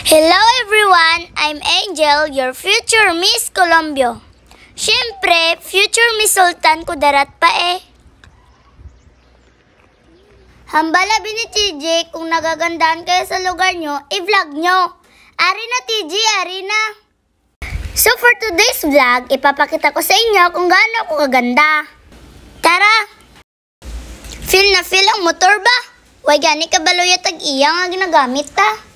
Hello everyone! I'm Angel, your future Miss Colombia. Siyempre, future Miss Sultan ko darat pa eh. Hambala ni TJ, kung nagagandahan kayo sa lugar nyo, i-vlog nyo. Ari na TJ, ari na. So for today's vlog, ipapakita ko sa inyo kung gaano ako kaganda. Tara! Feel na feel ang motor ba? Way gani kabaloy tag-iya nga ginagamit ta.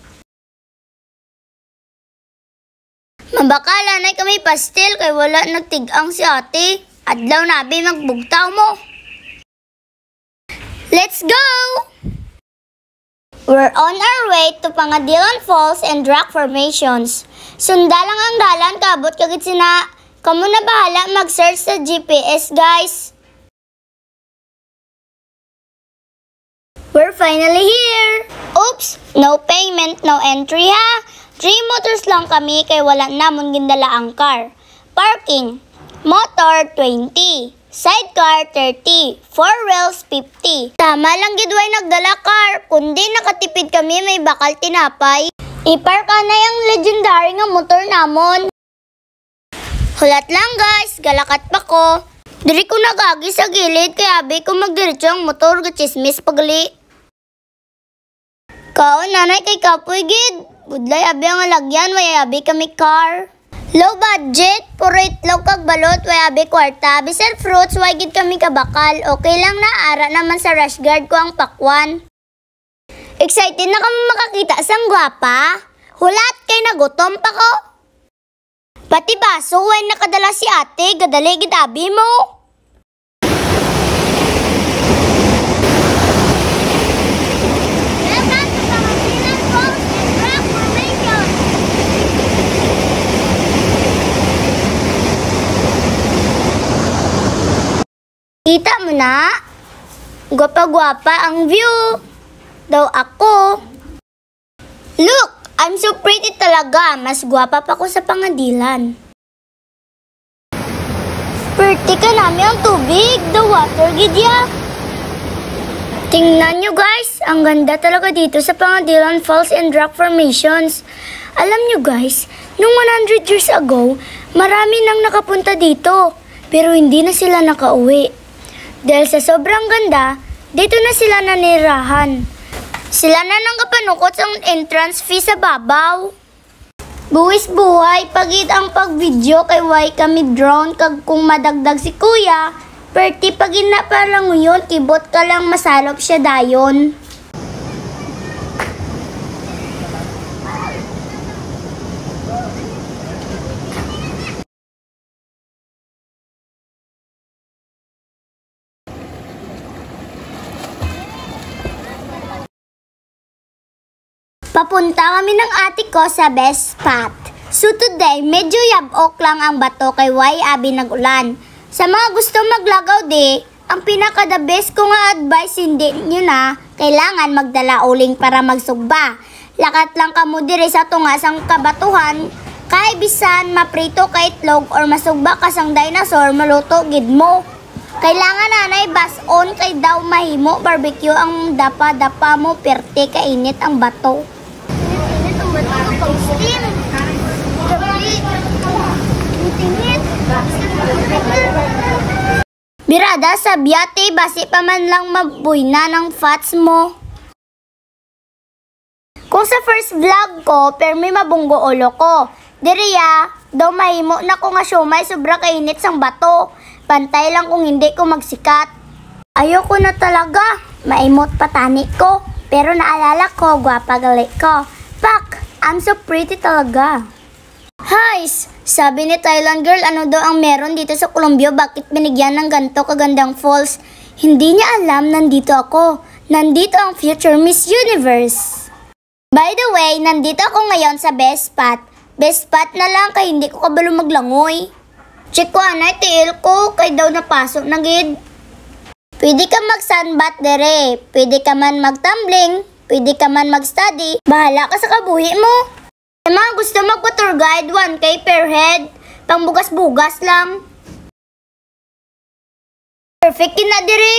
Mabakala na kami pastel kay wala nagtig-ang si ate. Adlaw nabi magbugtaw mo. Let's go! We're on our way to Pangadilan Falls and Rock Formations. Sunda lang ang dalan, kabot kagit sina. Kamu na bahala mag-search sa GPS, guys. We're finally here. Oops, no payment, no entry ha. 3 motors lang kami kay wala namon gindala ang car. Parking, motor 20, sidecar 30, 4 wheels 50. Tama lang gidway nagdala car, kundi nakatipid kami may bakal tinapay. Ipark na yung legendary nga motor namon. Hulat lang guys, galakat pa ko. Diri ko nagagi sa gilid kaya abi ko magdiretso ang motor gachismis pagli. Kao nanay kay kapoy gid. Budlay abi ang alagyan, way abi kami car. Low budget, puro itlog kag balot, way abi kwarta. Bisan fruits, way gid kami kabakal. Okay lang na, ara naman sa rush guard ko ang pakwan. Excited na kami makakita sang gwapa. Hulat kay nagutom pa ko. Pati baso, way nakadala si ate, gadali gid abi mo. Kita mo na? Gwapa-gwapa ang view. Daw ako. Look! I'm so pretty talaga. Mas gwapa pa ko sa Pangadilan. Pretty ka namin ang tubig. The water gidya. Tingnan nyo guys. Ang ganda talaga dito sa Pangadilan Falls and Rock Formations. Alam nyo guys, nung 100 years ago, marami nang nakapunta dito. Pero hindi na sila nakauwi. Dahil sa sobrang ganda, dito na sila nanirahan. Sila na nang kapanukot ang entrance fee sa babaw. Buwis buhay, pagid ang pag-video kay way kami drone kag kung madagdag si kuya, perti pagid na parang yun, kibot ka lang masalop siya dayon. Papunta kami ng ate ko sa best spot. So today, medyo yabok lang ang bato kay way abi nagulan. Sa mga gusto maglagaw di, ang pinaka-the best ko nga advice hindi nyo na, kailangan magdala uling para magsugba. Lakat lang kamo diri sa tungasang kabatuhan, kay bisan maprito ka itlog or masugba ka sang dinosaur, maluto gid mo. Kailangan nanay bason kay daw mahimo barbecue ang dapa-dapa mo, perte kainit ang bato. Birada sa biyate, basi pa man lang mabuy na ng fats mo. Kung sa first vlog ko, permi mabunggo ulo ko. Diriya, daw mahimo na ko nga siomay sobra kainit sang bato. Pantay lang kung hindi ko magsikat. Ayoko na talaga, maimot patani ko. Pero naalala ko, gwapa gali ko. Pak, I'm so pretty talaga. Guys, sabi ni Thailand girl, ano daw ang meron dito sa Colombia, bakit binigyan ng ganito kagandang falls? Hindi niya alam, nandito ako. Nandito ang future Miss Universe. By the way, nandito ako ngayon sa best spot. Best spot na lang kay hindi ko kabalo maglangoy. Check ko anay, tiil ko, kay daw napasok na gid. Pwede ka mag-sunbath dere, pwede ka man mag-tumbling, pwede ka man mag-study, bahala ka sa kabuhi mo. Sa mga gusto magpa-tour guide, 1K per head, pang bugas-bugas lang. Perfect na diri.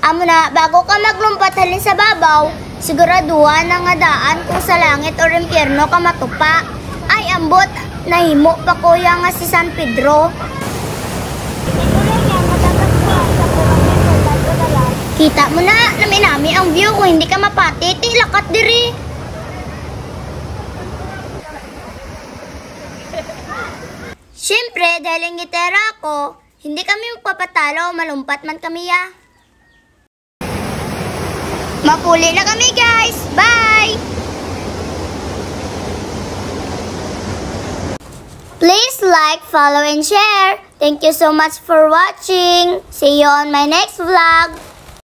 Amo na, bago ka maglumpat halin sa babaw, Siguraduhan na nga daan kung sa langit o impyerno ka matupa. Ay, ambot, nahimo pa kuya nga si San Pedro. Kita mo na, nami ang view. Kung hindi ka mapati, tilakat diri. Siyempre, dahil ang gitara ko, hindi kami magpapatalo, malumpat man kami ya. Mapuli na kami guys! Bye! Please like, follow, and share. Thank you so much for watching. See you on my next vlog.